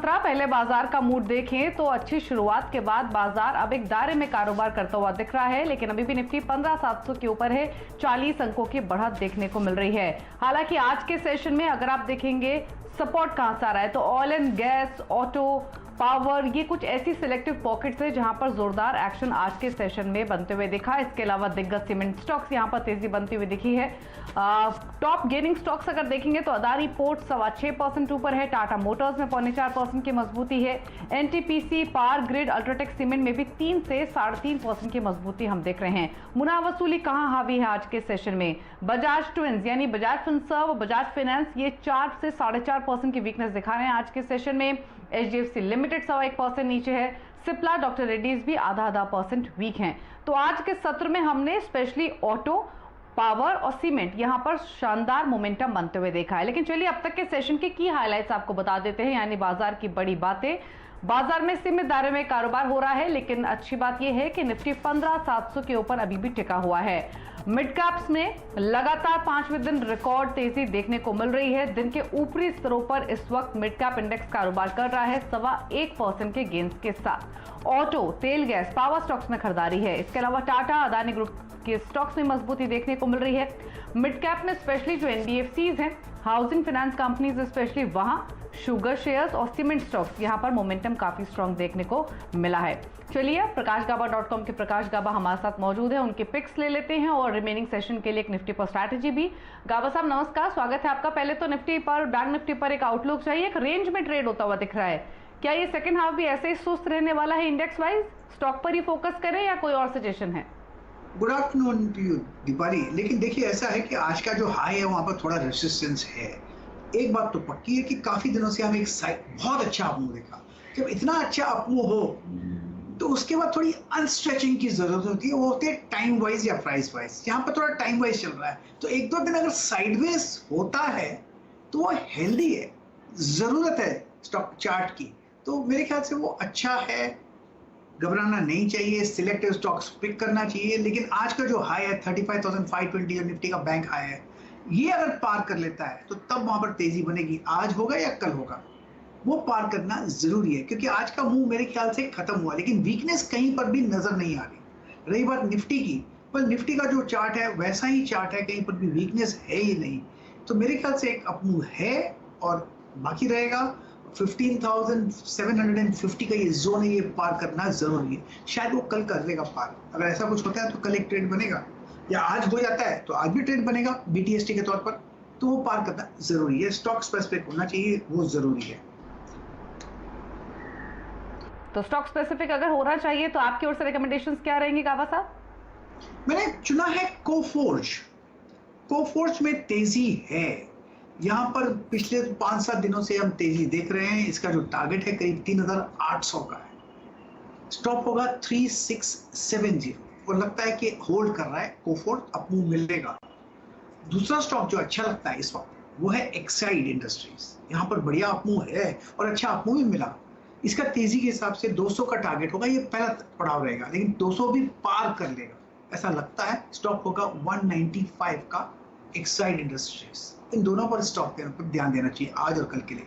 पहले बाजार का मूड देखें तो अच्छी शुरुआत के बाद बाजार अब एक दायरे में कारोबार करता हुआ दिख रहा है, लेकिन अभी भी निफ्टी 15,700 के ऊपर है। 40 अंकों की बढ़त देखने को मिल रही है। हालांकि आज के सेशन में अगर आप देखेंगे सपोर्ट कहां से आ रहा है तो oil and gas, auto, power, ये कुछ ऐसी सिलेक्टिव पॉकेट्स है जहां पर जोरदार एक्शन आज के सेशन में बनते हुए दिखा। इसके अलावा दिग्गज सीमेंट स्टॉक्स यहां पर तेजी बनती हुई दिखी है। टॉप गेनिंग स्टॉक्स अगर देखेंगे तो अदानी पोर्ट 6.25% ऊपर है। टाटा मोटर्स में 4.25% की मजबूती है। NTPC, power grid, UltraTech cement में भी 3 से 3.5% की मजबूती हम देख रहे हैं। मुनाफा वसूली कहां हावी है आज के सेशन में? बजाज ट्विंस यानी बजाज फिनसर्व, बजाज फाइनेंस, ये 4 से 4.5% की वीकनेस दिखा रहे हैं आज के सेशन में। एचडीएफसी लिमिटेड 1% नीचे है। सिप्ला, डॉक्टर रेड्डीज भी आधा % वीक हैं। तो आज के सत्र में हमने स्पेशली ऑटो, पावर और सीमेंट यहां पर शानदार मोमेंटम बनते हुए देखा है। लेकिन चलिए अब तक के सेशन के की हाइलाइट्स आपको बता देते हैं, यानी बाजार की बड़ी बातें। बाजार में सीमित दायरे में कारोबार हो रहा है, लेकिन अच्छी बात यह है कि निफ्टी 15,700 के ऊपर अभी भी टिका हुआ है। मिड कैप्स में लगातार 5वें दिन रिकॉर्ड तेजी देखने को मिल रही है। दिन के ऊपरी स्तरों पर इस वक्त मिड कैप इंडेक्स कारोबार कर रहा है 1.25% के गेंस के साथ। ऑटो, तेल, गैस, पावर स्टॉक्स में खरीदारी है। इसके अलावा टाटा, अदानी ग्रुप के स्टॉक्स में मजबूती देखने को मिल रही है। मिड कैप में स्पेशली जो एनबीएफसीज हैं, हाउसिंग फाइनेंस कंपनीज स्पेशली वहां, शुगर शेयर्स और सीमेंट स्टॉक्स यहां पर मोमेंटम काफी स्ट्रांग देखने को मिला है। चलिए प्रकाशगाबा.com के प्रकाश गाबा हमारे साथ मौजूद है, उनके पिक्स ले लेते हैं और रिमेनिंग सेशन के लिए एक निफ्टी पर स्ट्रैटेजी भी। गाबा साहब नमस्कार, स्वागत है आपका। पहले तो निफ्टी पर, बैंक निफ्टी पर एक आउटलुक चाहिए। एक रेंज में ट्रेड होता हुआ दिख रहा है, क्या ये सेकंड हाफ भी ऐसे ही सुस्त रहने वाला है? इंडेक्स वाइज स्टॉक पर ही फोकस करें या कोई और सजेशन है? Good afternoon to you Deepali. लेकिन देखिए ऐसा है कि आज का जो हाई है वहां पर थोड़ा रेजिस्टेंस है। एक बात तो पक्की है कि काफी दिनों से हम एक बहुत अच्छा अपमूव देखा। जब इतना अच्छा अपमूव हो तो उसके बाद थोड़ी अनस्ट्रेचिंग की जरूरत होती है। वो होती है टाइम वाइज या प्राइस वाइज। यहाँ पर थोड़ा टाइम वाइज चल रहा है, तो 1-2 दिन अगर साइडवेज होता है तो वो हेल्दी है, जरूरत है स्टॉक चार्ट की। तो मेरे ख्याल से वो अच्छा है, घबराना नहीं चाहिए, सिलेक्टिव स्टॉक्स पिक करना चाहिए। लेकिन आज का जो हाई है 35,520 जो निफ्टी का बैंक हाई है, ये अगर पार कर लेता है तो तब वहां पर तेजी बनेगी। आज होगा या कल होगा, वो पार करना जरूरी है, क्योंकि आज का मूव मेरे ख्याल से खत्म हुआ। लेकिन वीकनेस कहीं पर भी नजर नहीं आ रही। रही बात निफ्टी की, पर निफ्टी का जो चार्ट है वैसा ही चार्ट है, कहीं पर भी वीकनेस है ही नहीं। तो मेरे ख्याल से एक अपमूव है और बाकी रहेगा। 15,750 का ये जोन है, ये पार करना जरूरी है। शायद वो कल कर लेगा पार। अगर ऐसा कुछ होता है तो कल एक ट्रेड बनेगा, या आज हो जाता है तो आज भी ट्रेड बनेगा बीटीएसटी के तौर पर। तो वो पार करना जरूरी है। स्टॉक स्पेसिफिक होना चाहिए, वो जरूरी है। तो स्टॉक स्पेसिफिक अगर होना चाहिए तो आपकी ओर से रिकमेंडेशंस क्या रहेंगी गाबा साहब? मैंने चुना है कोफोर्ज। कोफोर्ज में तेजी है। यहाँ पर पिछले 5-7 दिनों से हम तेजी देख रहे हैं। इसका जो टारगेट है करीब 3,800 का है। स्टॉप होगा 3670 और लगता है कि होल्ड कर रहा है कोफोर्ज, अपमूव मिलेगा। दूसरा स्टॉक जो अच्छा लगता है इस वक्त वो है एक्साइड इंडस्ट्रीज। यहाँ पर बढ़िया अपमूव है और अच्छा अपमूव भी मिला। इसका तेजी के हिसाब से 200 का टारगेट होगा, ये पहला पड़ाव रहेगा, लेकिन 200 भी पार कर लेगा ऐसा लगता है। स्टॉक होगा 195 का एक्साइड इंडस्ट्रीज। इन दोनों पर स्टॉक पर ध्यान देना चाहिए आज और कल के लिए।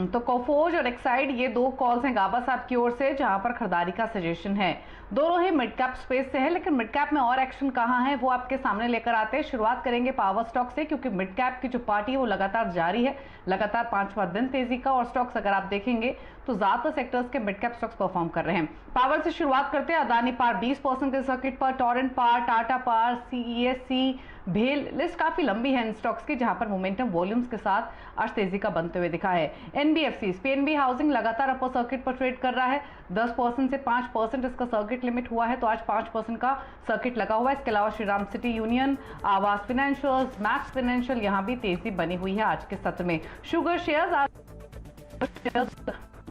तो कोफोर्ज और एक्साइड ये 2 कॉल्स हैं गाबा साहब की ओर से, जहां पर खरीदारी का सजेशन है। दोनों ही मिड कैप स्पेस से है, लेकिन मिड कैप में और एक्शन कहां है वो आपके सामने लेकर आते हैं। शुरुआत करेंगे पावर स्टॉक से, क्योंकि मिड कैप की जो पार्टी है वो लगातार जारी है। लगातार 5वां दिन तेजी का, और स्टॉक्स अगर आप देखेंगे तो ज्यादातर सेक्टर्स के मिड कैप स्टॉक्स परफॉर्म कर रहे हैं। पावर से शुरुआत करते हैं। अदानी पावर 20% के सर्किट पर, Torrent power, Tata power, CESC, भेल, लिस्ट काफी लंबी है इन स्टॉक्स की, जहां पर मोमेंटम वॉल्यूम्स के साथ आज तेजी का बनते हुए दिखा है। एनबीएफसी, पीएनबी हाउसिंग लगातार अपर सर्किट पर ट्रेड कर रहा है। 10% से 5% इसका सर्किट लिमिट हुआ है, तो आज 5% का सर्किट लगा हुआ है। इसके अलावा श्रीराम सिटी यूनियन, आवास फाइनेंशियल्स, मैक्स फाइनेंशियल, यहां भी तेजी बनी हुई है आज के सत्र में। शुगर शेयर्स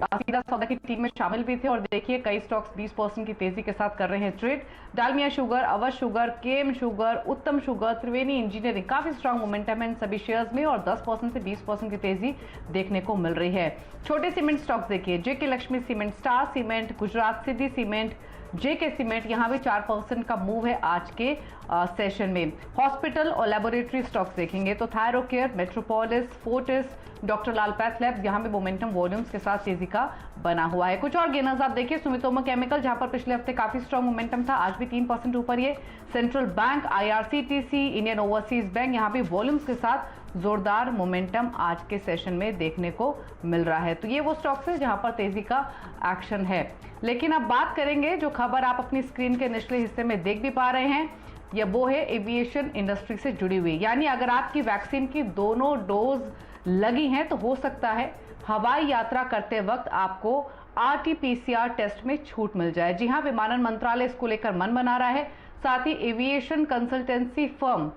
सीधा सौदा की टीम में शामिल भी थे, और देखिए कई स्टॉक्स 20% की तेजी के साथ कर रहे हैं trade. Dalmia sugar, Awadh sugar, केम sugar, Uttam sugar, Triveni engineering, काफी स्ट्रांग मोमेंटम है इन सभी शेयर्स में, और 10% से 20% की तेजी देखने को मिल रही है। छोटे सीमेंट स्टॉक्स देखिए, JK Lakshmi cement, star cement, Gujarat city cement, JK cement यहाँ भी 4% का मूव है आज के सेशन में। हॉस्पिटल और लेबोरेटरी स्टॉक्स देखेंगे तो थायरोकेयर, मेट्रोपोलिस, फोर्टिस, डॉक्टर लाल पैथ लैब्स यहाँ पे मोमेंटम वॉल्यूम्स के साथ तेजी का बना हुआ है। कुछ और गेनर्स आप देखिए, सुमितोमो केमिकल जहां पर पिछले हफ्ते काफी स्ट्रॉन्ग मोमेंटम था, आज भी 3% ऊपर ये। Central bank, IRCTC, Indian overseas bank यहाँ पे वॉल्यूम्स के साथ जोरदार मोमेंटम आज के सेशन में देखने को मिल रहा है। तो ये वो स्टॉक्स है जहां पर तेजी का एक्शन है। लेकिन अब बात करेंगे जो खबर आप अपनी स्क्रीन के निचले हिस्से में देख भी पा रहे हैं, यह वो है एविएशन इंडस्ट्री से जुड़ी हुई। यानी अगर आपकी वैक्सीन की दोनों डोज लगी हैं तो हो सकता है हवाई यात्रा करते वक्त आपको आरटी-पीसीआर टेस्ट में छूट मिल जाए। जी हां, विमानन मंत्रालय इसको लेकर मन बना रहा है। साथ ही एविएशन कंसल्टेंसी फर्म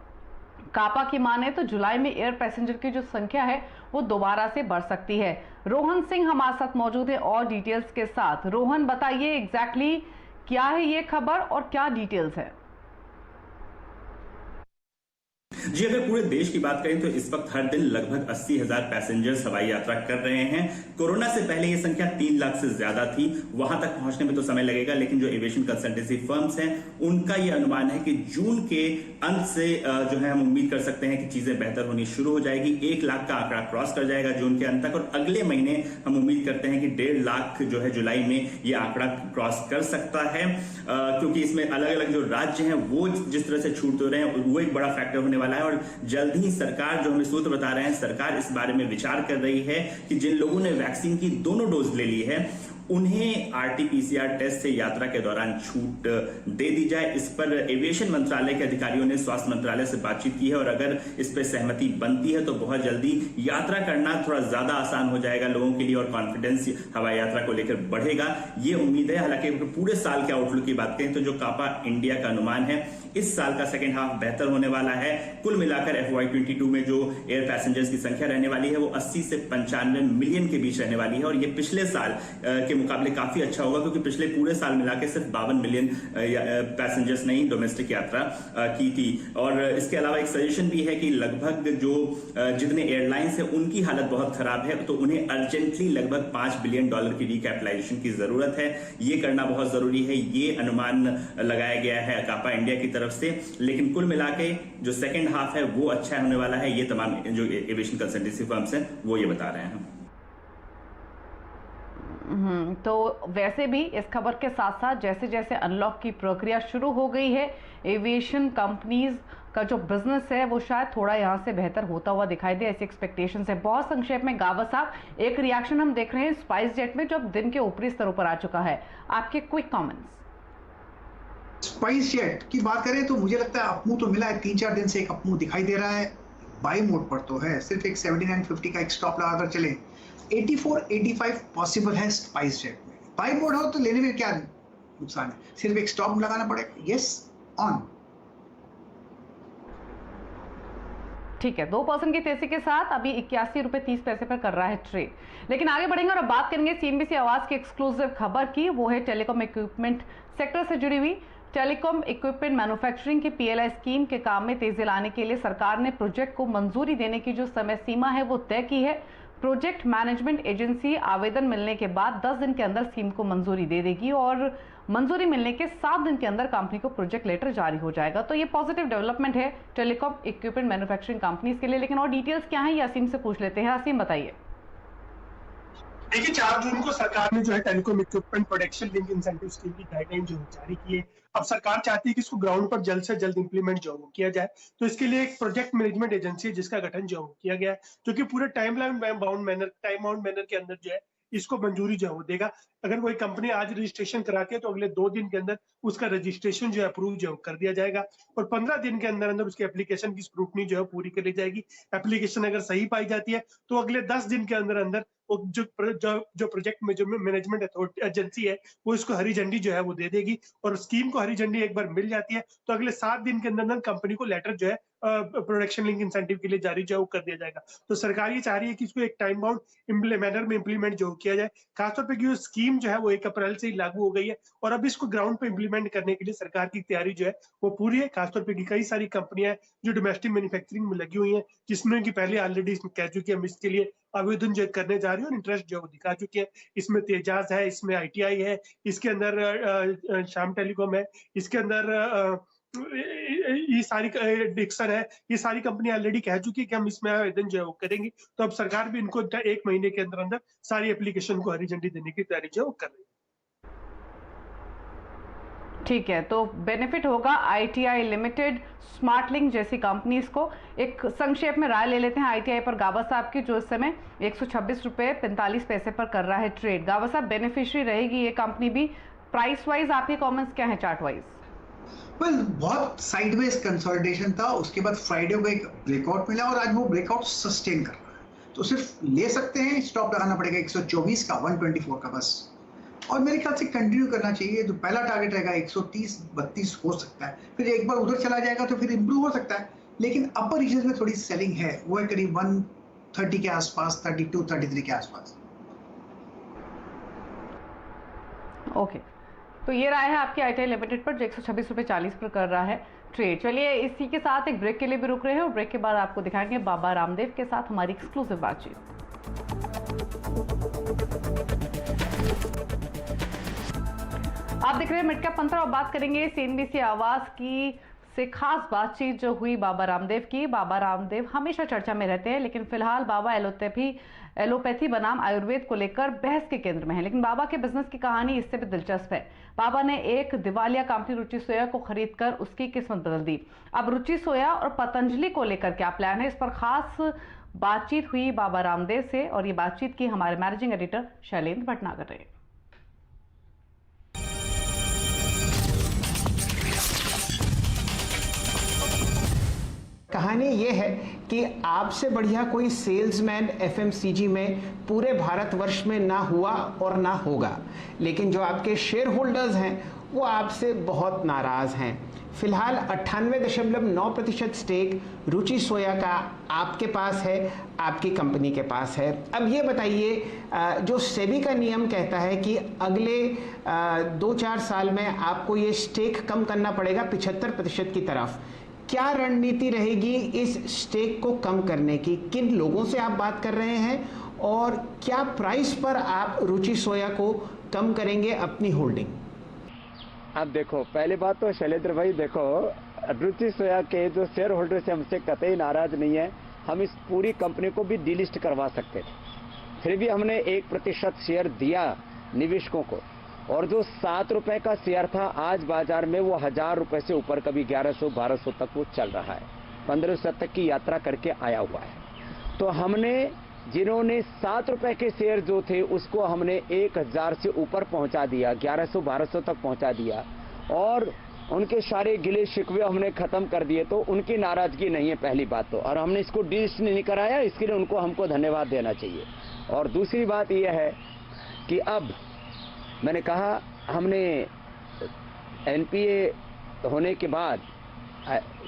कापा की माने तो जुलाई में एयर पैसेंजर की जो संख्या है वो दोबारा से बढ़ सकती है। रोहन सिंह हमारे साथ मौजूद है और डिटेल्स के साथ। रोहन, बताइए एग्जैक्टली क्या है ये खबर और क्या डिटेल्स है? जी, अगर पूरे देश की बात करें तो इस वक्त हर दिन लगभग 80,000 पैसेंजर्स हवाई यात्रा कर रहे हैं। कोरोना से पहले ये संख्या 3 लाख से ज्यादा थी। वहां तक पहुंचने में तो समय लगेगा, लेकिन जो एविएशन कंसल्टेंसी फर्म्स हैं उनका ये अनुमान है कि जून के अंत से जो है हम उम्मीद कर सकते हैं कि चीजें बेहतर होनी शुरू हो जाएगी। 1 लाख का आंकड़ा क्रॉस कर जाएगा जून के अंत तक, और अगले महीने हम उम्मीद करते हैं कि 1.5 लाख जो है जुलाई में ये आंकड़ा क्रॉस कर सकता है, क्योंकि इसमें अलग अलग जो राज्य हैं वो जिस तरह से छूट दे रहे हैं वो एक बड़ा फैक्टर होने वाला है। और जल्द ही सरकार, जो हमें सूत्र बता रहे हैं, सरकार इस बारे में विचार कर रही है कि जिन लोगों ने वैक्सीन की दोनों डोज ले ली है उन्हें आरटी-पीसीआर टेस्ट से यात्रा के दौरान छूट दे दी जाए। इस पर एविएशन मंत्रालय के अधिकारियों ने स्वास्थ्य मंत्रालय से बातचीत की है, और अगर इस पर सहमति बनती है तो बहुत जल्दी यात्रा करना थोड़ा ज्यादा आसान हो जाएगा लोगों के लिए, और कॉन्फिडेंस हवाई यात्रा को लेकर बढ़ेगा, ये उम्मीद है। हालांकि पूरे साल के आउटलुक की बात करें तो जो कापा इंडिया का अनुमान है, इस साल का सेकेंड हाफ बेहतर होने वाला है। कुल मिलाकर FY22 में जो एयर पैसेंजर्स की संख्या रहने वाली है वो 80 से 95 मिलियन के बीच रहने वाली है, और ये पिछले साल के मुकाबले काफी अच्छा होगा, क्योंकि पिछले पूरे साल मिलाकर सिर्फ 52 मिलियन पैसेंजर्स ने डोमेस्टिक यात्रा की थी। और इसके अलावा एक सजेशन भी है कि लगभग जो जितने एयरलाइंस है उनकी हालत बहुत खराब है, तो उन्हें अर्जेंटली लगभग $5 बिलियन की रिकैपिटलाइजेशन की जरूरत है। ये करना बहुत जरूरी है, ये अनुमान लगाया गया है कापा इंडिया की तरफ से। लेकिन कुल मिलाके जो सेकेंड हाफ है वो अच्छा होने वाला है, ये तमाम जो एविएशन कंसल्टेंसी फर्म्स हैं वो ये बता रहे हैं। तो वैसे भी इस खबर के साथ साथ जैसे जैसे अनलॉक की प्रक्रिया शुरू हो गई है, एविएशन कंपनीज का जो बिजनेस है वो शायद थोड़ा यहाँ से बेहतर होता हुआ दिखाई दे, ऐसी एक्सपेक्टेशंस है। बहुत संक्षेप में गावा साहब, एक रिएक्शन हम देख रहे हैं स्पाइस जेट में जो अब दिन के ऊपरी स्तरों पर आ चुका है, आपके क्विक कमेंट्स। स्पाइस जेट की बात करें तो मुझे लगता है अपमूव तो मिला है, 3-4 दिन से एक अपमूव दिखाई दे रहा है। बाई मोड पर तो है, सिर्फ एक 79.50 का एक स्टॉप लगाकर चले। 84-85 पॉसिबल है स्पाइस जेट में। बाई मोड हो तो लेने में क्या नुकसान है, सिर्फ एक स्टॉप लगाना पड़ेगा। Yes, on. ठीक है, 2% की तेजी के साथ अभी 81.30 पर कर रहा है ट्रेड। लेकिन आगे बढ़ेंगे और अब बात करेंगे CNBC आवाज की एक्सक्लूसिव खबर की, वो है टेलीकॉम इक्विपमेंट सेक्टर से जुड़ी हुई। टेलीकॉम इक्विपमेंट मैन्युफैक्चरिंग की PLI स्कीम के काम में तेजी लाने के लिए सरकार ने प्रोजेक्ट को मंजूरी देने की जो समय सीमा है वो तय की है। प्रोजेक्ट मैनेजमेंट एजेंसी आवेदन मिलने के बाद 10 दिन के अंदर स्कीम को मंजूरी दे देगी, और मंजूरी मिलने के 7 दिन के अंदर कंपनी को प्रोजेक्ट लेटर जारी हो जाएगा। तो ये पॉजिटिव डेवलपमेंट है टेलीकॉम इक्विपमेंट मैन्युफैक्चरिंग कंपनीज के लिए। लेकिन और डिटेल्स क्या है ये असीम से पूछ लेते हैं। असीम, बताइए। देखिए, 4 जून को सरकार ने जो है telecom equipment production link incentive scheme की गाइडलाइन जो जारी की है। अब सरकार चाहती है कि इसको ग्राउंड पर जल्द से जल्द इंप्लीमेंट जो किया जाए, तो इसके लिए एक प्रोजेक्ट मैनेजमेंट एजेंसी है जिसका गठन जो किया गया है, जो कि पूरे टाइम बाउंड मैनर के अंदर जो है इसको मंजूरी जो है वो देगा। अगर कोई कंपनी आज रजिस्ट्रेशन कराती है तो अगले 2 दिन के अंदर उसका रजिस्ट्रेशन जो है अप्रूव जो कर दिया जाएगा, और 15 दिन के अंदर अंदर उसकी एप्लीकेशन की स्क्रूटनी जो है पूरी कर ली जाएगी। एप्लीकेशन अगर सही पाई जाती है तो अगले 10 दिन के अंदर अंदर जो प्रोजेक्ट में जो मैनेजमेंट अथॉरिटी एजेंसी है वो इसको हरी झंडी जो है वो दे देगी, और स्कीम को हरी झंडी एक बार मिल जाती है तो अगले 7 दिन के अंदर कंपनी को लेटर जो है प्रोडक्शन लिंक इंसेंटिव के लिए जारी जो है वो कर दिया जाएगा। तो सरकार ये चाह रही है कि इसको एक टाइम बाउंड मैनर में इम्प्लीमेंट जो किया जाए, खासतौर पर कि स्कीम जो है वो 1 अप्रैल से ही लागू हो गई है और अब इसको ग्राउंड पे इम्प्लीमेंट करने के लिए सरकार की तैयारी जो है वो पूरी है। खासतौर पर कि कई सारी कंपनियां जो डोमेस्टिक मैन्युफैक्चरिंग में लगी हुई हैं, जिसमें कि पहले ऑलरेडी इसमें कह चुकी है हम इसके लिए आवेदन जो करने जा रही है और इंटरेस्ट जो दिखा चुके हैं। इसमें तेजाज है, इसमें ITI है, इसके अंदर श्याम टेलीकॉम है, इसके अंदर ये सारी डिक्सन है, ये सारी कंपनी ऑलरेडी कह चुकी है कि हम इसमें आवेदन जो है वो करेंगे। तो अब सरकार भी इनको 1 महीने के अंदर अंदर सारी एप्लीकेशन को हरी झंडी देने की तैयारी जो है वो कर रही है। ठीक है, तो बेनिफिट होगा ITI लिमिटेड, स्मार्ट लिंक जैसी कंपनीज को। एक संक्षेप में राय ले लेते हैं ITI पर गाबा साहब की, जो इस समय 126 रुपये 45 पैसे पर कर रहा है ट्रेड। गाबा साहब, बेनिफिशियरी रहेगी ये कंपनी भी। प्राइस वाइज आपके कमेंट्स क्या है चार्ट वाइज? बहुत साइडवेज कंसोलिडेशन था, उसके बाद फ्राइडे को एक ब्रेकआउट मिला और आज वो ब्रेकआउट सस्टेन कर रहा है। तो सिर्फ ले सकते हैं, स्टॉप लगाना पड़ेगा 124 का, 124 का बस, और मेरे ख्याल से कंटिन्यू करना चाहिए। जो पहला टारगेट रहेगा 130-32 हो सकता है, फिर एक बार उधर चला जाएगा तो फिर इंप्रूव हो सकता है, लेकिन अपर रीजन में थोड़ी सेलिंग है, वो है करीब 130 के आसपास, 32-33 के आसपास। ओके, तो ये राय है आपकी ITI लिमिटेड पर, जो 126 रुपये 40 पर कर रहा है ट्रेड। चलिए इसी के साथ एक ब्रेक के लिए भी रुक रहे हैं और ब्रेक के बाद आपको दिखाएंगे बाबा रामदेव के साथ हमारी एक्सक्लूसिव बातचीत। आप देख रहे हैं मिड कैप 15 और बात करेंगे CNBC आवाज की से खास बातचीत जो हुई बाबा रामदेव की। बाबा रामदेव हमेशा चर्चा में रहते हैं, लेकिन फिलहाल बाबा एलोपैथी बनाम आयुर्वेद को लेकर बहस के केंद्र में है। लेकिन बाबा के बिजनेस की कहानी इससे भी दिलचस्प है। बाबा ने एक दिवालिया कंपनी रुचि सोया को खरीदकर उसकी किस्मत बदल दी। अब रुचि सोया और पतंजलि को लेकर क्या प्लान है, इस पर खास बातचीत हुई बाबा रामदेव से, और ये बातचीत की हमारे मैनेजिंग एडिटर शैलेंद्र भटनागर रहे। कहानी ये है कि आपसे बढ़िया कोई सेल्समैन FMCG में पूरे भारतवर्ष में ना हुआ और ना होगा, लेकिन जो आपके शेयर होल्डर्स हैं वो आपसे बहुत नाराज़ हैं। फिलहाल 98.9% स्टेक रुचि सोया का आपके पास है, आपकी कंपनी के पास है। अब ये बताइए, जो सेबी का नियम कहता है कि अगले 2-4 साल में आपको ये स्टेक कम करना पड़ेगा 75% की तरफ, क्या रणनीति रहेगी इस स्टेक को कम करने की? किन लोगों से आप बात कर रहे हैं और क्या प्राइस पर आप रुचि सोया को कम करेंगे अपनी होल्डिंग? अब देखो, पहली बात तो शैलेंद्र भाई, देखो रुचि सोया के जो शेयर होल्डर से हमसे कतई नाराज नहीं है। हम इस पूरी कंपनी को भी डिलिस्ट करवा सकते थे, फिर भी हमने 1% शेयर दिया निवेशकों को, और जो 7 रुपए का शेयर था आज बाजार में वो 1000 रुपए से ऊपर, कभी 1100-1200 तक वो चल रहा है, 1500 तक की यात्रा करके आया हुआ है। तो हमने जिन्होंने 7 रुपए के शेयर जो थे उसको हमने 1000 से ऊपर पहुंचा दिया, 1100-1200 तक पहुंचा दिया, और उनके सारे गिले शिकवे हमने खत्म कर दिए। तो उनकी नाराजगी नहीं है पहली बात तो, और हमने इसको डिलिस्ट नहीं कराया, इसके लिए उनको हमको धन्यवाद देना चाहिए। और दूसरी बात यह है कि अब मैंने कहा हमने NPA होने के बाद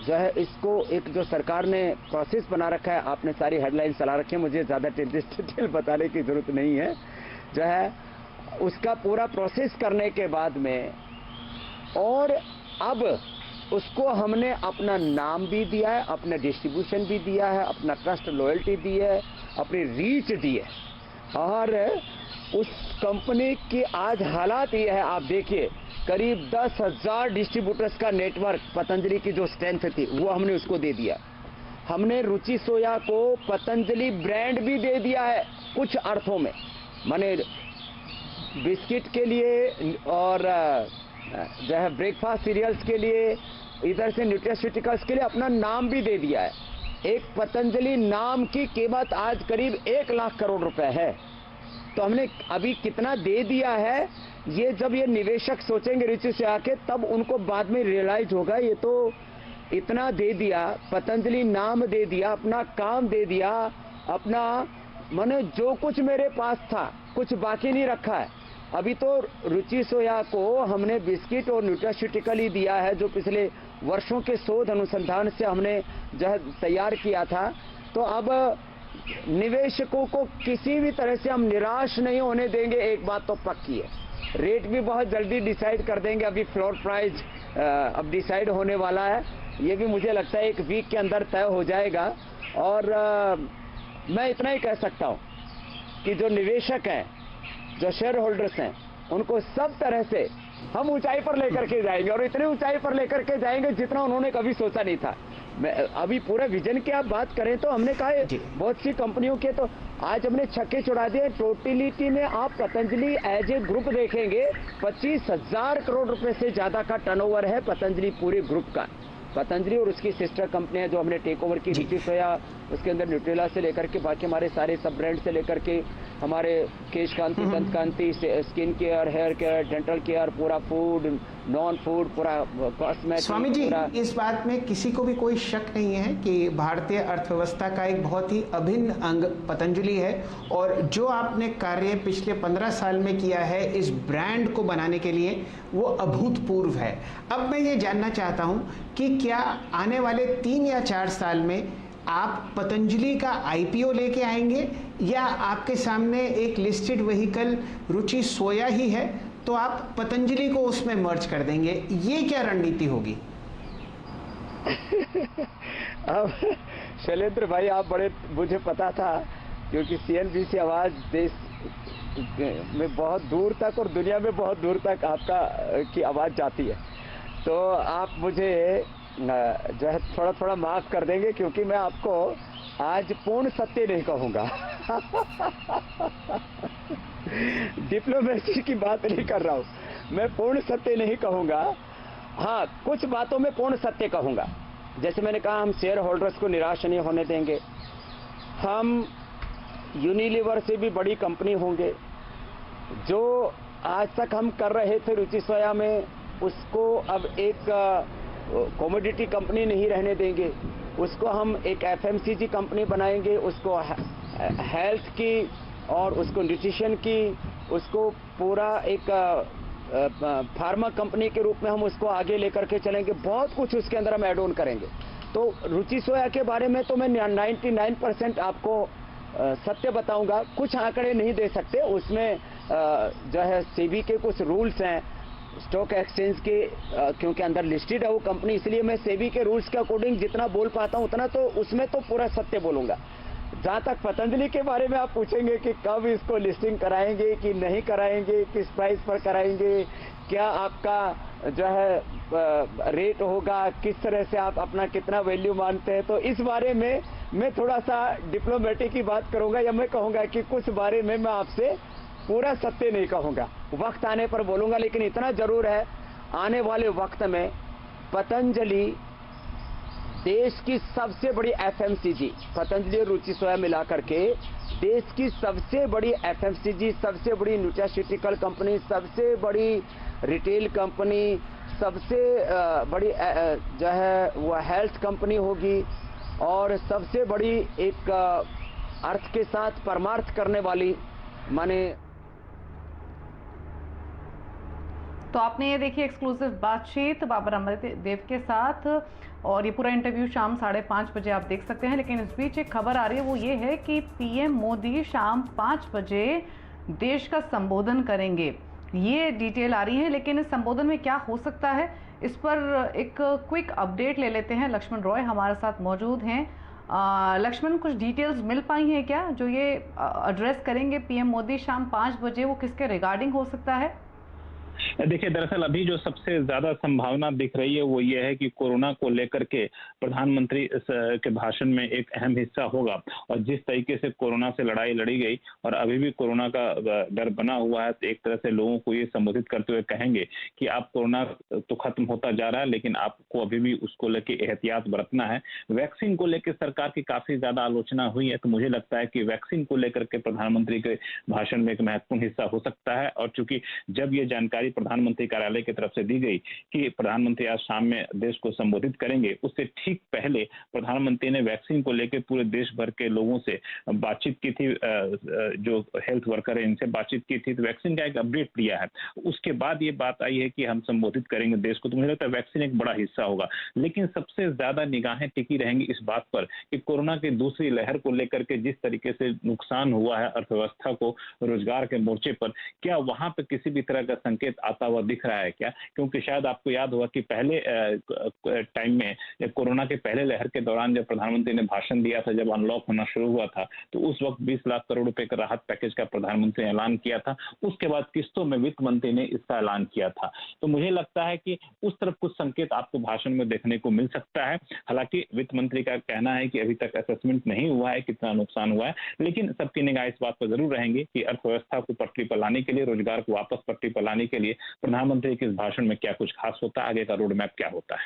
जो है इसको एक जो सरकार ने प्रोसेस बना रखा है, आपने सारी हेडलाइन चला रखी है, मुझे ज़्यादा डिटेल बताने की ज़रूरत नहीं है। जो है उसका पूरा प्रोसेस करने के बाद में, और अब उसको हमने अपना नाम भी दिया है, अपना डिस्ट्रीब्यूशन भी दिया है, अपना ट्रस्ट लॉयल्टी दी है, अपनी रीच दी है। और उस कंपनी की आज हालात ये है, आप देखिए करीब 10,000 डिस्ट्रीब्यूटर्स का नेटवर्क पतंजलि की जो स्ट्रेंथ थी वो हमने उसको दे दिया। हमने रुचि सोया को पतंजलि ब्रांड भी दे दिया है कुछ अर्थों में, माने बिस्किट के लिए और जो है ब्रेकफास्ट सीरियल्स के लिए, इधर से न्यूट्रास्यूटिकल्स के लिए अपना नाम भी दे दिया है। एक पतंजलि नाम की कीमत आज करीब 1 लाख करोड़ रुपए है। तो हमने अभी कितना दे दिया है, ये जब ये निवेशक सोचेंगे रुचि से आके, तब उनको बाद में रियलाइज होगा ये तो इतना दे दिया, पतंजलि नाम दे दिया, अपना काम दे दिया, अपना माने जो कुछ मेरे पास था कुछ बाकी नहीं रखा है। अभी तो रुचि सोया को हमने बिस्किट और न्यूट्रास्यूटिकल ही दिया है जो पिछले वर्षों के शोध अनुसंधान से हमने जो है तैयार किया था। तो अब निवेशकों को किसी भी तरह से हम निराश नहीं होने देंगे, एक बात तो पक्की है। रेट भी बहुत जल्दी डिसाइड कर देंगे, अभी फ्लोर प्राइस अब डिसाइड होने वाला है, ये भी मुझे लगता है 1 वीक के अंदर तय हो जाएगा। और मैं इतना ही कह सकता हूँ कि जो निवेशक हैं, जो शेयर होल्डर्स हैं, उनको सब तरह से हम ऊंचाई पर लेकर के जाएंगे, और इतने ऊंचाई पर लेकर के जाएंगे जितना उन्होंने कभी सोचा नहीं था। मैं अभी पूरा विजन की आप बात करें तो हमने कहा है बहुत सी कंपनियों के तो आज हमने छक्के छुड़ा दिए। टोटलिटी में आप पतंजलि एज ए ग्रुप देखेंगे 25,000 करोड़ रुपए से ज्यादा का टर्नओवर है पतंजलि पूरे ग्रुप का। पतंजलि और उसकी सिस्टर कंपनियां जो हमने टेक ओवर की, रुचि सोया, उसके अंदर न्यूट्रेला से लेकर के बाकी हमारे सारे सब ब्रांड से लेकर के हमारे Kesh Kanti, Dant Kanti, skin care, hair care, dental care, पूरा फूड, नॉन फूड, पूरा कॉस्मेटिक। स्वामी जी, इस बात में किसी को भी कोई शक नहीं है कि भारतीय अर्थव्यवस्था का एक बहुत ही अभिन्न अंग पतंजलि है, और जो आपने कार्य पिछले 15 साल में किया है इस ब्रांड को बनाने के लिए, वो अभूतपूर्व है। अब मैं ये जानना चाहता हूँ कि क्या आने वाले 3 या 4 साल में आप पतंजलि का आईपीओ लेके आएंगे, या आपके सामने एक लिस्टेड व्हीकल रुचि सोया ही है तो आप पतंजलि को उसमें मर्ज कर देंगे? ये क्या रणनीति होगी? अब शैलेंद्र भाई, आप बड़े, मुझे पता था क्योंकि सीएनबीसी आवाज देश में बहुत दूर तक और दुनिया में बहुत दूर तक आपका की आवाज जाती है, तो आप मुझे जो है थोड़ा थोड़ा माफ कर देंगे, क्योंकि मैं आपको आज पूर्ण सत्य नहीं कहूंगा। डिप्लोमेसी की बात नहीं कर रहा हूं, मैं पूर्ण सत्य नहीं कहूंगा। हाँ, कुछ बातों में पूर्ण सत्य कहूंगा। जैसे मैंने कहा, हम शेयर होल्डर्स को निराश नहीं होने देंगे। हम यूनिलीवर से भी बड़ी कंपनी होंगे। जो आज तक हम कर रहे थे रुचि सोया में, उसको अब एक कमोडिटी कंपनी नहीं रहने देंगे, उसको हम एक एफएमसीजी कंपनी बनाएंगे, उसको हेल्थ की और उसको न्यूट्रिशन की, उसको पूरा एक फार्मा कंपनी के रूप में हम उसको आगे लेकर के चलेंगे। बहुत कुछ उसके अंदर हम ऐड ऑन करेंगे। तो रुचि सोया के बारे में तो मैं 99% आपको सत्य बताऊंगा, कुछ आंकड़े नहीं दे सकते। उसमें जो है सेबी के कुछ रूल्स हैं, स्टॉक एक्सचेंज के, क्योंकि अंदर लिस्टेड है वो कंपनी, इसलिए मैं सेबी के रूल्स के अकॉर्डिंग जितना बोल पाता हूं उतना, तो उसमें तो पूरा सत्य बोलूंगा। जहां तक पतंजलि के बारे में आप पूछेंगे कि कब इसको लिस्टिंग कराएंगे कि नहीं कराएंगे, किस प्राइस पर कराएंगे, क्या आपका जो है रेट होगा, किस तरह से आप अपना कितना वैल्यू मानते हैं, तो इस बारे में मैं थोड़ा सा डिप्लोमेटिक की बात करूंगा, या मैं कहूंगा कि कुछ बारे में मैं आपसे पूरा सत्य नहीं कहूंगा, वक्त आने पर बोलूंगा। लेकिन इतना जरूर है, आने वाले वक्त में पतंजलि देश की सबसे बड़ी एफएमसीजी, पतंजलि और रुचि सोया मिला करके देश की सबसे बड़ी एफएमसीजी, सबसे बड़ी न्यूट्रास्यूटिकल कंपनी, सबसे बड़ी रिटेल कंपनी, सबसे बड़ी जो है वो हेल्थ कंपनी होगी, और सबसे बड़ी एक अर्थ के साथ परमार्थ करने वाली, माने। तो आपने ये देखी एक्सक्लूसिव बातचीत बाबर अमरदेव के साथ, और ये पूरा इंटरव्यू शाम 5:30 बजे आप देख सकते हैं। लेकिन इस बीच एक खबर आ रही है, वो ये है कि पीएम मोदी शाम 5 बजे देश का संबोधन करेंगे। ये डिटेल आ रही है, लेकिन इस संबोधन में क्या हो सकता है, इस पर एक क्विक अपडेट ले लेते हैं। लक्ष्मण रॉय हमारे साथ मौजूद हैं। लक्ष्मण, कुछ डिटेल्स मिल पाई हैं क्या जो ये एड्रेस करेंगे पीएम मोदी शाम 5 बजे, वो किसके रिगार्डिंग हो सकता है? देखिए, दरअसल अभी जो सबसे ज्यादा संभावना दिख रही है वो ये है कि कोरोना को लेकर के प्रधानमंत्री के भाषण में एक अहम हिस्सा होगा, और जिस तरीके से कोरोना से लड़ाई लड़ी गई और अभी भी कोरोना का डर बना हुआ है, तो एक तरह से लोगों को ये संबोधित करते हुए कहेंगे कि आप कोरोना तो खत्म होता जा रहा है, लेकिन आपको अभी भी उसको लेके एहतियात बरतना है। वैक्सीन को लेकर सरकार की काफी ज्यादा आलोचना हुई है, तो मुझे लगता है कि वैक्सीन को लेकर के प्रधानमंत्री के भाषण में एक महत्वपूर्ण हिस्सा हो सकता है। और चूंकि जब ये जानकारी जानकारी प्रधानमंत्री कार्यालय की तरफ से दी गई कि प्रधानमंत्री आज शाम में देश को संबोधित करेंगे, उससे ठीक पहले प्रधानमंत्री ने वैक्सीन को लेकर पूरे देश भर के लोगों से बातचीत की थी, जो हेल्थ वर्कर है इनसे बातचीत की थी, तो वैक्सीन का एक अपडेट दिया है। उसके बाद ये बात आई है कि हम संबोधित करेंगे देश को, तो मुझे लगता है वैक्सीन एक बड़ा हिस्सा होगा। लेकिन सबसे ज्यादा निगाहें टिकी रहेंगी इस बात पर कि कोरोना की दूसरी लहर को लेकर के जिस तरीके से नुकसान हुआ है अर्थव्यवस्था को, रोजगार के मोर्चे पर, क्या वहां पे किसी भी तरह का संकेत आता हुआ दिख रहा है क्या? क्योंकि शायद आपको याद होगा कि पहले टाइम में कोरोना के पहले लहर के दौरान जब प्रधानमंत्री ने भाषण दिया था, जब अनलॉक होना शुरू हुआ था, तो उस वक्त 20 लाख करोड़ रुपए का राहत पैकेज का प्रधानमंत्री ने ऐलान किया था। उसके बाद किस्तों में वित्त मंत्री ने इसका ऐलान किया था। तो मुझे लगता है कि उस तरफ कुछ संकेत आपको भाषण में देखने को मिल सकता है। हालांकि वित्त मंत्री का कहना है कि अभी तक असेसमेंट नहीं हुआ है कितना नुकसान हुआ है, लेकिन सबकी निगाह इस बात पर जरूर रहेंगी कि अर्थव्यवस्था को पटरी पर लाने के लिए, रोजगार को वापस पटरी पर लाने के लिए प्रधानमंत्री के इस भाषण में क्या कुछ खास होता है, आगे का रोड मैप क्या होता है।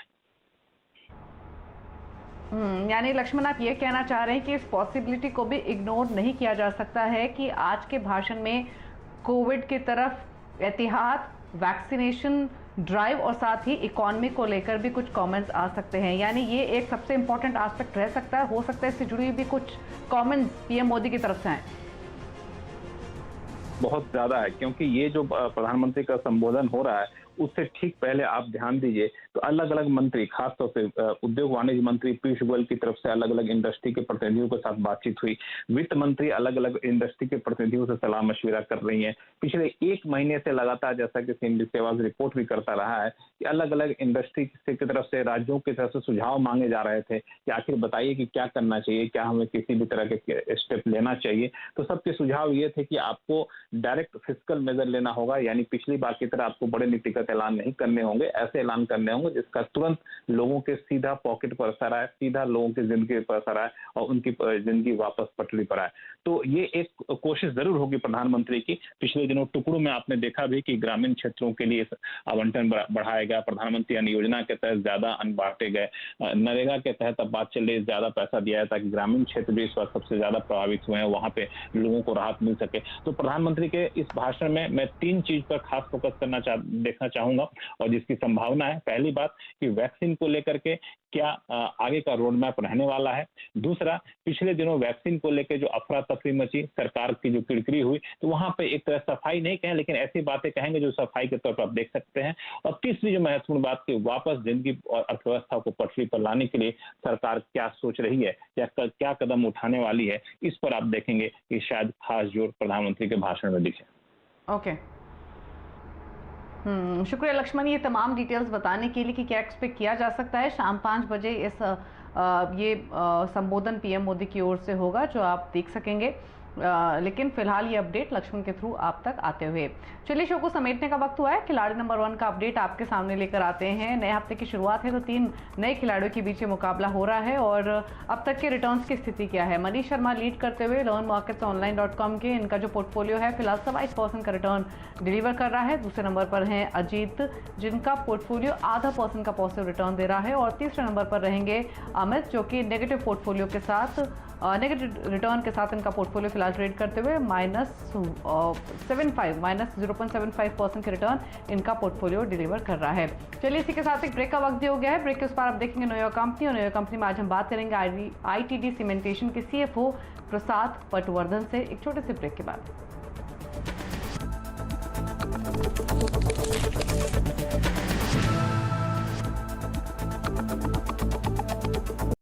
यानी लक्ष्मण, आप ये कहना चाह रहे हैं कि इस पॉसिबिलिटी को भी इग्नोर नहीं किया जा सकता है कि आज के भाषण में कोविड की तरफ एहतियात, वैक्सीनेशन ड्राइव और साथ ही इकोनॉमी को लेकर भी कुछ कमेंट्स आ सकते हैं। यानी ये एक सबसे इंपॉर्टेंट एस्पेक्ट रह सकता है, हो सकता है इससे जुड़ी हुई भी कुछ कमेंट्स पीएम मोदी की तरफ से आए। बहुत ज्यादा है, क्योंकि ये जो प्रधानमंत्री का संबोधन हो रहा है उससे ठीक पहले आप ध्यान दीजिए तो अलग अलग मंत्री, खासतौर से उद्योग वाणिज्य मंत्री पीयूष गोयल की तरफ से अलग अलग इंडस्ट्री के प्रतिनिधियों के साथ बातचीत हुई। वित्त मंत्री अलग अलग इंडस्ट्री के प्रतिनिधियों से सलाह मशविरा कर रही हैं। पिछले 1 महीने से लगातार, जैसा कि CNBC आवाज रिपोर्ट भी करता रहा है, कि अलग अलग इंडस्ट्री की तरफ से, राज्यों की तरफ से सुझाव मांगे जा रहे थे कि आखिर बताइए कि क्या करना चाहिए, क्या हमें किसी भी तरह के स्टेप लेना चाहिए। तो सबके सुझाव ये थे कि आपको डायरेक्ट फिस्कल मेजर लेना होगा, यानी पिछली बार की तरह आपको बड़े नीतिगत ऐलान नहीं करने होंगे, ऐसे ऐलान करने होंगे जिसका तुरंत लोगों के सीधा पॉकेट पर असर आए, सीधा लोगों की जिंदगी पर असर आए और उनकी जिंदगी वापस पटरी पर आए। तो ये एक कोशिश जरूर होगी प्रधानमंत्री की। पिछले दिनों टुकड़ों में आपने देखा भी कि ग्रामीण क्षेत्रों के लिए आवंटन बढ़ाया गया, प्रधानमंत्री अन्न योजना के तहत ज्यादा अन्न बांटे गए, नरेगा के तहत अब बात चल रही है ज्यादा पैसा दिया है ताकि ग्रामीण क्षेत्र जो इस वक्त सबसे ज्यादा प्रभावित हुए हैं वहां पे लोगों को राहत मिल सके। तो प्रधानमंत्री के इस भाषण में मैं 3 चीज पर खास फोकस देखना चाहूंगा और जिसकी संभावना है। पहली बात कि वैक्सीन को लेकर के क्या आगे का रोड मैप रहने वाला है। दूसरा, पिछले दिनों वैक्सीन को लेकर जो अफरा तफरी मची, सरकार की जो किरकिरी हुई, तो वहां पे एक तरह सफाई नहीं कहें लेकिन ऐसी बातें कहेंगे जो सफाई के तौर पर आप देख सकते हैं। और तीसरी जो महत्वपूर्ण बात की, वापस जिंदगी और अर्थव्यवस्था को पटरी पर लाने के लिए सरकार क्या सोच रही है या क्या कदम उठाने वाली है, इस पर आप देखेंगे कि शायद खास जोर प्रधानमंत्री के भाषण में दिखे। ओके, शुक्रिया लक्ष्मण, ये तमाम डिटेल्स बताने के लिए कि क्या एक्सपेक्ट किया जा सकता है। शाम 5 बजे इस ये संबोधन पीएम मोदी की ओर से होगा जो आप देख सकेंगे। लेकिन फिलहाल ये अपडेट लक्ष्मण के थ्रू आप तक आते हुए, चलिए शो को समेटने का वक्त हुआ है। खिलाड़ी नंबर 1 का अपडेट आपके सामने लेकर आते हैं। नए हफ्ते की शुरुआत है तो 3 नए खिलाड़ियों के बीच मुकाबला हो रहा है और अब तक के रिटर्न्स की स्थिति क्या है। मनीष शर्मा लीड करते हुए learnmarketsonline.com के इनका जो पोर्टफोलियो है फिलहाल 22% का रिटर्न डिलीवर कर रहा है। दूसरे नंबर पर हैं अजीत, जिनका पोर्टफोलियो 0.5% का पॉजिटिव रिटर्न दे रहा है और तीसरे नंबर पर रहेंगे अमित, जो कि नेगेटिव पोर्टफोलियो के साथ, नेगेटिव रिटर्न के साथ इनका पोर्टफोलियो फिलहाल ट्रेड करते हुए -0.75% के रिटर्न इनका पोर्टफोलियो डिलीवर कर रहा है। चलिए इसी के साथ एक ब्रेक का वक्त हो गया है। ब्रेक के उस पर आप देखेंगे न्यू कंपनी, और न्यू कंपनी में आज हम बात करेंगे ITD सीमेंटेशन के CFO प्रसाद पटवर्धन से एक छोटे से ब्रेक के बाद।